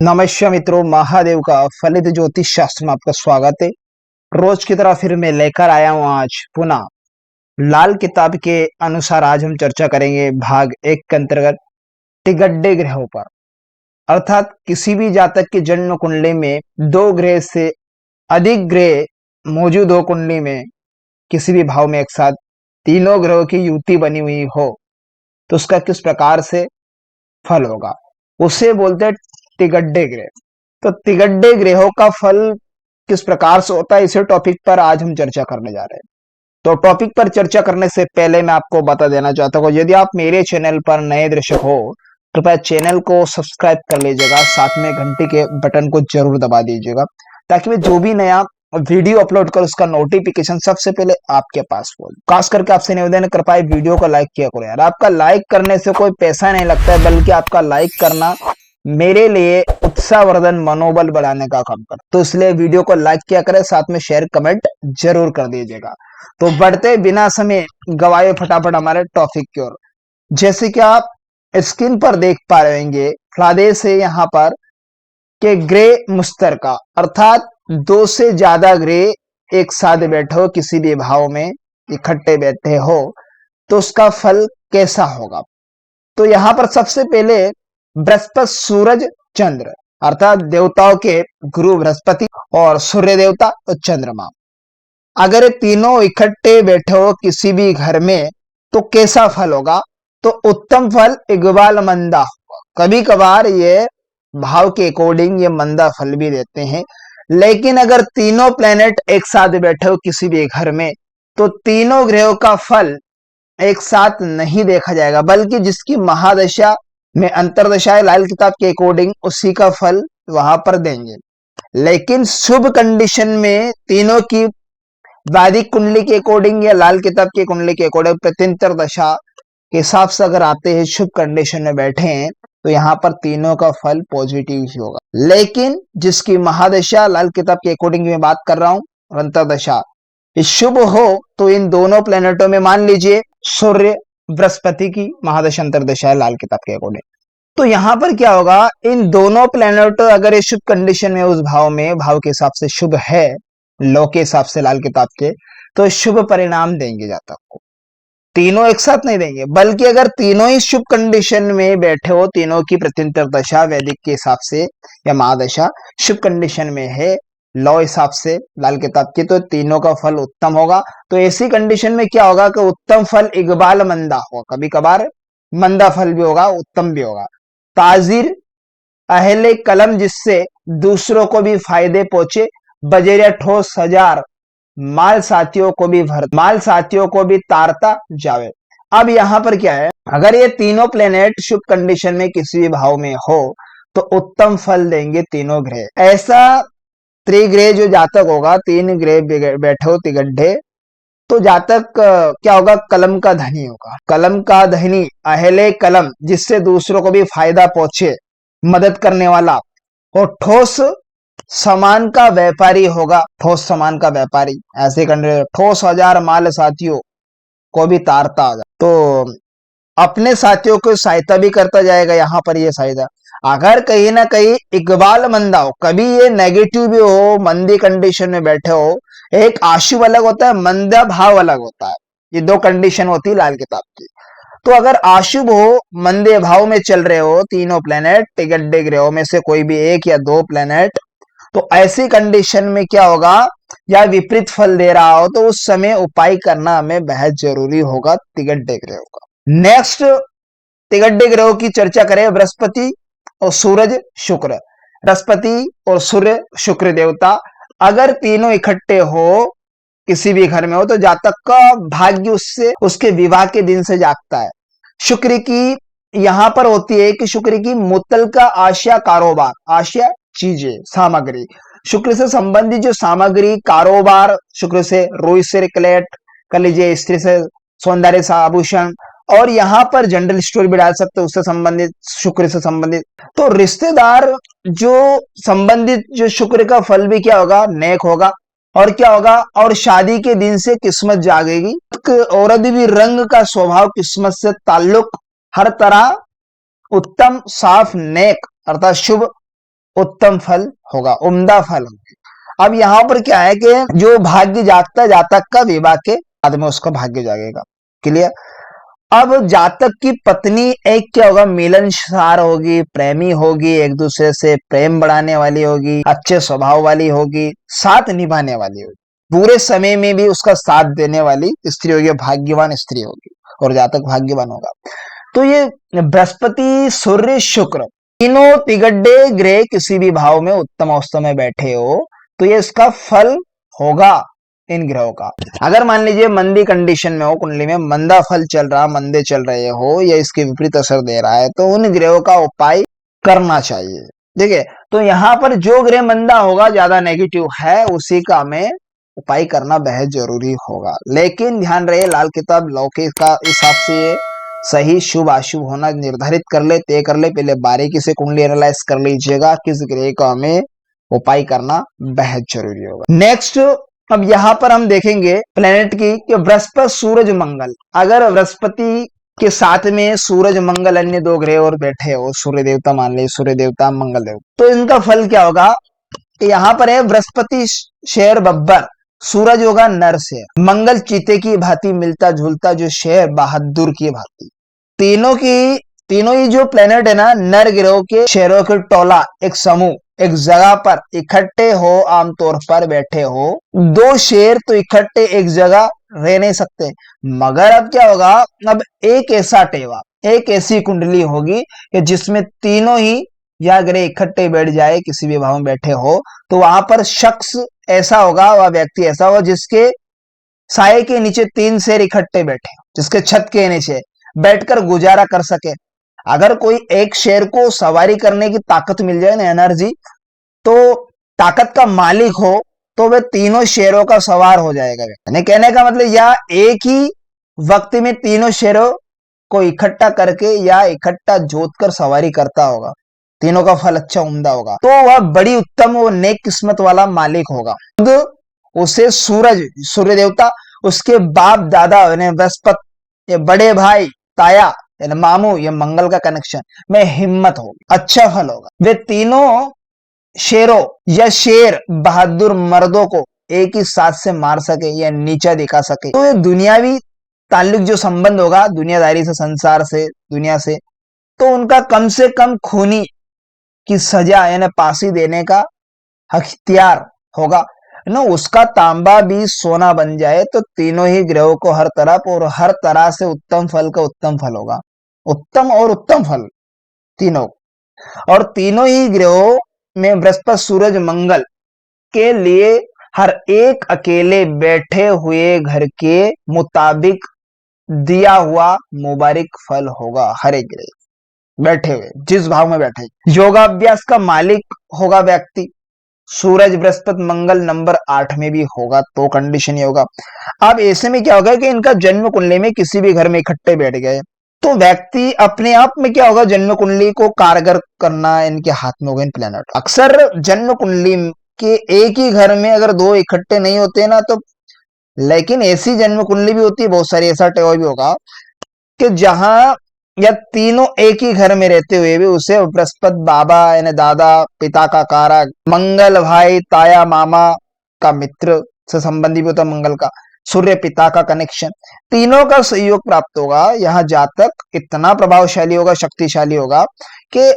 नमस्कार मित्रों, महादेव का फलित ज्योतिष शास्त्र में आपका स्वागत है। रोज की तरह फिर मैं लेकर आया हूं आज पुनः लाल किताब के अनुसार। आज हम चर्चा करेंगे भाग 1 के अंतर्गत तिगड्डे ग्रहों पर। अर्थात किसी भी जातक की जन्म कुंडली में 2 ग्रह से अधिक ग्रह मौजूद हो, कुंडली में किसी भी भाव में एक साथ तीनों ग्रहों की युति बनी हुई हो, तो उसका किस प्रकार से फल होगा, उसे बोलते हैं तिगड्डे ग्रह। तो तिगड्डे ग्रहों का फल किस प्रकार से होता है, इसी टॉपिक पर आज हम चर्चा करने जा रहे हैं। तो टॉपिक पर चर्चा करने से पहले मैं आपको बता देना चाहता हूँ, यदि आप मेरे चैनल पर नए दर्शक हो कृपया चैनल को सब्सक्राइब कर लीजिएगा, साथ में घंटी के बटन को जरूर दबा दीजिएगा, ताकि मैं जो भी नया वीडियो अपलोड कर उसका नोटिफिकेशन सबसे पहले आपके पास हो। खास करके आपसे निवेदन है, कृपया वीडियो को लाइक किया करो यार। आपका लाइक करने से कोई पैसा नहीं लगता है, बल्कि आपका लाइक करना मेरे लिए उत्साहवर्धन मनोबल बढ़ाने का काम करता है। तो इसलिए वीडियो को लाइक किया करें, साथ में शेयर कमेंट जरूर कर दीजिएगा। तो बढ़ते बिना समय गवाए फटाफट हमारे टॉपिक की ओर। जैसे कि आप स्क्रीन पर देख पा रहे होंगे, फ्लादेश है यहाँ पर के ग्रे मुश्तरका, अर्थात 2 से ज्यादा ग्रे एक साथ बैठे हो, किसी भी भाव में इकट्ठे बैठे हो, तो उसका फल कैसा होगा। तो यहाँ पर सबसे पहले बृहस्पति, सूरज, चंद्र, अर्थात देवताओं के गुरु बृहस्पति और सूर्य देवता और चंद्रमा, अगर ये तीनों इकट्ठे बैठे हो किसी भी घर में, तो कैसा फल होगा। तो उत्तम फल इकबाल मंदा होगा। कभी कभार ये भाव के अकॉर्डिंग ये मंदा फल भी देते हैं, लेकिन अगर तीनों प्लेनेट एक साथ बैठे हो किसी भी घर में, तो तीनों ग्रहों का फल एक साथ नहीं देखा जाएगा, बल्कि जिसकी महादशा में अंतरदशा है लाल किताब के अकॉर्डिंग, उसी का फल वहां पर देंगे। लेकिन शुभ कंडीशन में तीनों की वैदिक कुंडली के अकॉर्डिंग या लाल किताब की कुंडली के अकॉर्डिंग प्रत्यंतर दशा के हिसाब से अगर आते हैं, शुभ कंडीशन में बैठे हैं, तो यहाँ पर तीनों का फल पॉजिटिव ही होगा। लेकिन जिसकी महादशा लाल किताब के अकॉर्डिंग मैं बात कर रहा हूं, अंतरदशा शुभ हो, तो इन दोनों प्लेनेटों में मान लीजिए सूर्य बृहस्पति की महादशा अंतरदशा है लाल किताब के अकॉर्डिंग, तो यहां पर क्या होगा, इन दोनों प्लेनेट अगर ये शुभ कंडीशन में उस भाव में, भाव के हिसाब से शुभ है, लो के हिसाब से लाल किताब के, तो शुभ परिणाम देंगे जातक को। तीनों एक साथ नहीं देंगे, बल्कि अगर तीनों ही शुभ कंडीशन में बैठे हो, तीनों की प्रत्यंतर दशा वैदिक के हिसाब से या महादशा शुभ कंडीशन में है लॉ हिसाब से लाल किताब की, तो तीनों का फल उत्तम होगा। तो ऐसी कंडीशन में क्या होगा कि उत्तम फल इकबाल मंदा होगा, कभी कभार मंदा फल भी होगा, उत्तम भी होगा। ताजिर अहले कलम, जिससे दूसरों को भी फायदे पहुंचे, बजेरिया ठोस हजार माल साथियों को भी माल साथियों को भी तारता जावे। अब यहां पर क्या है, अगर ये तीनों प्लेनेट शुभ कंडीशन में किसी भी भाव में हो, तो उत्तम फल देंगे तीनों ग्रह। ऐसा त्रिग्रह जो जातक होगा, 3 ग्रह बैठे हो तिगड्ढे, तो जातक क्या होगा, कलम का धनी होगा। कलम का धनी अहले कलम, जिससे दूसरों को भी फायदा पहुंचे, मदद करने वाला, और ठोस सामान का व्यापारी होगा। ठोस सामान का व्यापारी, ऐसे करने ठोस हजार माल साथियों को भी तारता होगा, तो अपने साथियों को सहायता भी करता जाएगा। यहाँ पर ये सहायता अगर कहीं ना कहीं इकबाल मंदा हो, कभी ये नेगेटिव भी हो, मंदी कंडीशन में बैठे हो, एक आशुभ अलग होता है, मंदा भाव अलग होता है, ये 2 कंडीशन होती है लाल किताब की। तो अगर आशुभ हो, मंदे भाव में चल रहे हो तीनों प्लेनेट, तिगड्डे ग्रहों में से कोई भी 1 या 2 प्लेनेट, तो ऐसी कंडीशन में क्या होगा, या विपरीत फल दे रहा हो, तो उस समय उपाय करना हमें बेहद जरूरी होगा तिगड्डे ग्रहों का। नेक्स्ट तिगड्डे ग्रहों की चर्चा करें, बृहस्पति और सूरज शुक्र। बृहस्पति और सूर्य शुक्र देवता अगर तीनों इकट्ठे हो किसी भी घर में हो, तो जातक का भाग्य उससे उसके विवाह के दिन से जागता है। शुक्र की यहां पर होती है कि शुक्र की मुतल का आशा कारोबार, आशा चीजें सामग्री, शुक्र से संबंधित जो सामग्री कारोबार, शुक्र से रुई से रिकलेट कर लीजिए, स्त्री से सौंदर्य आभूषण, और यहाँ पर जनरल स्टोर भी डाल सकते हो, उससे संबंधित, शुक्र से संबंधित। तो रिश्तेदार जो संबंधित जो शुक्र का फल भी क्या होगा, नेक होगा। और क्या होगा, और शादी के दिन से किस्मत जागेगी। औरत भी रंग का स्वभाव, किस्मत से ताल्लुक, हर तरह उत्तम साफ नेक अर्थात शुभ उत्तम फल होगा, उम्दा फल होगा। अब यहाँ पर क्या है कि जो भाग्य जागता है, जातक का विवाह के बाद में उसका भाग्य जागेगा। क्लियर। अब जातक की पत्नी एक क्या होगा, मिलनसार होगी, प्रेमी होगी, एक दूसरे से प्रेम बढ़ाने वाली होगी, अच्छे स्वभाव वाली होगी, साथ निभाने वाली होगी, बुरे समय में भी उसका साथ देने वाली स्त्री होगी, भाग्यवान स्त्री होगी, और जातक भाग्यवान होगा। तो ये बृहस्पति, सूर्य, शुक्र तीनों तिगड्डे ग्रह किसी भी भाव में उत्तम अवस्था में बैठे हो तो ये इसका फल होगा इन ग्रहों का। अगर मान लीजिए मंदी कंडीशन में हो, कुंडली में मंदा फल चल रहा, मंदे चल रहे हो या इसके विपरीत असर दे रहा है, तो उन ग्रहों का उपाय करना चाहिए। ठीक है, तो यहाँ पर जो ग्रह मंदा होगा, ज्यादा नेगेटिव है, उसी का हमें उपाय करना बेहद जरूरी होगा। लेकिन ध्यान रहे, लाल किताब लौकिक का हिसाब से ये सही शुभ अशुभ होना निर्धारित कर ले, तय कर ले, पहले बारीकी से कुंडली एनालाइज कर लीजिएगा किस ग्रह का हमें उपाय करना बेहद जरूरी होगा। नेक्स्ट, अब यहाँ पर हम देखेंगे प्लेनेट की कि बृहस्पति, सूरज, मंगल। अगर बृहस्पति के साथ में सूरज, मंगल, अन्य दो ग्रह और बैठे हो, सूर्य देवता मान लीजिए, सूर्य देवता, मंगल देवता, तो इनका फल क्या होगा। यहाँ पर है बृहस्पति शेर बब्बर, सूरज होगा नर शेर, मंगल चीते की भांति मिलता जुलता जो शेर बहादुर की भांति। तीनों ही जो प्लेनेट है ना, नर ग्रहों के शेरों के टोला, एक समूह, एक जगह पर इकट्ठे हो, आमतौर पर बैठे हो। दो शेर तो इकट्ठे एक जगह रह नहीं सकते, मगर अब क्या होगा, अब एक ऐसा टेवा, एक ऐसी कुंडली होगी कि जिसमें तीनों ही या ग्रह इकट्ठे बैठ जाए, किसी भी भाव में बैठे हो, तो वहां पर शख्स ऐसा होगा, वह व्यक्ति ऐसा होगा जिसके साये के नीचे तीन शेर इकट्ठे बैठे, जिसके छत के नीचे बैठकर गुजारा कर सके। अगर कोई एक शेर को सवारी करने की ताकत मिल जाए ना, एनर्जी, तो ताकत का मालिक हो, तो वह तीनों शेरों का सवार हो जाएगा। यानी कहने का मतलब, या एक ही वक्त में तीनों शेरों को इकट्ठा करके या इकट्ठा जोत कर सवारी करता होगा, तीनों का फल अच्छा उम्दा होगा, तो वह बड़ी उत्तम, वो नेक किस्मत वाला मालिक होगा। उसे सूरज, सूर्य देवता, उसके बाप दादा यानी बृहस्पति, ये बड़े भाई ताया यानी मामू, ये मंगल का कनेक्शन में हिम्मत होगी, अच्छा फल होगा। वे तीनों शेरों या शेर बहादुर मर्दों को एक ही साथ से मार सके या नीचा दिखा सके, तो ये दुनियावी ताल्लुक जो संबंध होगा दुनियादारी से, संसार से, दुनिया से, तो उनका कम से कम खूनी की सजा यानी फांसी देने का अख्तियार होगा ना, उसका तांबा भी सोना बन जाए, तो तीनों ही ग्रहों को हर तरफ और हर तरह से उत्तम फल का उत्तम फल होगा, उत्तम और उत्तम फल तीनों। और तीनों ही ग्रहों में बृहस्पति, सूरज, मंगल के लिए हर एक अकेले बैठे हुए घर के मुताबिक दिया हुआ मुबारक फल होगा। हर एक ग्रह बैठे हुए जिस भाव में बैठे, योगाभ्यास का मालिक होगा व्यक्ति, सूरज, बृहस्पति, मंगल नंबर 8 में भी होगा, तो कंडीशन ये होगा। अब ऐसे में क्या होगा कि इनका जन्म कुंडली में किसी भी घर में इकट्ठे बैठ गए, तो व्यक्ति अपने आप में क्या होगा, जन्म कुंडली को कारगर करना इनके हाथ में होगा। इन प्लेनेट अक्सर जन्म कुंडली के एक ही घर में अगर दो इकट्ठे नहीं होते ना, तो लेकिन ऐसी जन्म कुंडली भी होती है बहुत सारी, ऐसा टेवा भी होगा कि जहां या तीनों एक ही घर में रहते हुए भी उसे बृहस्पति बाबा यानी दादा, पिता का कारक, मंगल भाई, ताया, मामा का मित्र से संबंधी भी होता है मंगल का, सूर्य पिता का कनेक्शन, तीनों का सहयोग प्राप्त होगा। यहाँ जातक इतना प्रभावशाली होगा, शक्तिशाली होगा कि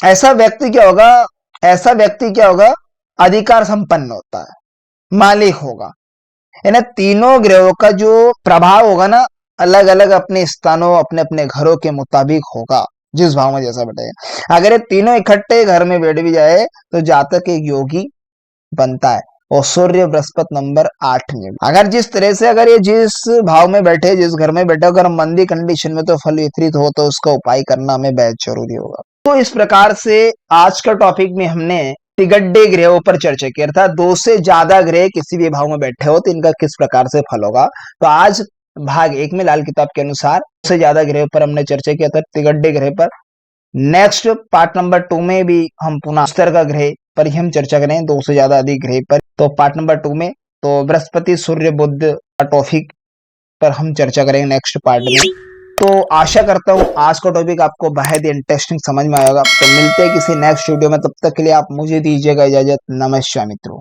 ऐसा व्यक्ति क्या होगा, ऐसा व्यक्ति क्या होगा, अधिकार संपन्न होता है, मालिक होगा। यानी तीनों ग्रहों का जो प्रभाव होगा ना, अलग अलग अपने स्थानों, अपने अपने घरों के मुताबिक होगा, जिस भाव में जैसा बैठेगा। अगर ये तीनों इकट्ठे घर में बैठ भी जाए तो जातक एक योगी बनता है। और सूर्य, बृहस्पति नंबर 8 में, अगर जिस तरह से, अगर ये जिस भाव में बैठे, जिस घर में बैठे, अगर मंदी कंडीशन में तो फल विपरीत हो, तो उसका उपाय करना हमें बेहद जरूरी होगा। तो इस प्रकार से आज का टॉपिक में हमने तिगड्डे ग्रहों पर चर्चा की, अर्थात दो से ज्यादा ग्रह किसी भी भाव में बैठे हो तो इनका किस प्रकार से फल होगा। तो आज भाग 1 में लाल किताब के अनुसार दो से ज्यादा ग्रह पर हमने चर्चा किया था, तिगड्डे ग्रह पर। नेक्स्ट पार्ट नंबर 2 में भी हम पुनः इस तरह का ग्रह पर ही हम चर्चा करें, दो से ज्यादा अधिक ग्रह पर। तो पार्ट नंबर 2 में तो बृहस्पति, सूर्य, बुध का टॉपिक पर हम चर्चा करेंगे नेक्स्ट पार्ट में। तो आशा करता हूँ आज का टॉपिक आपको बेहद इंटरेस्टिंग समझ में आएगा। तो मिलते हैं किसी नेक्स्ट वीडियो में, तब तक के लिए आप मुझे दीजिएगा इजाजत। नमस्कार मित्रों।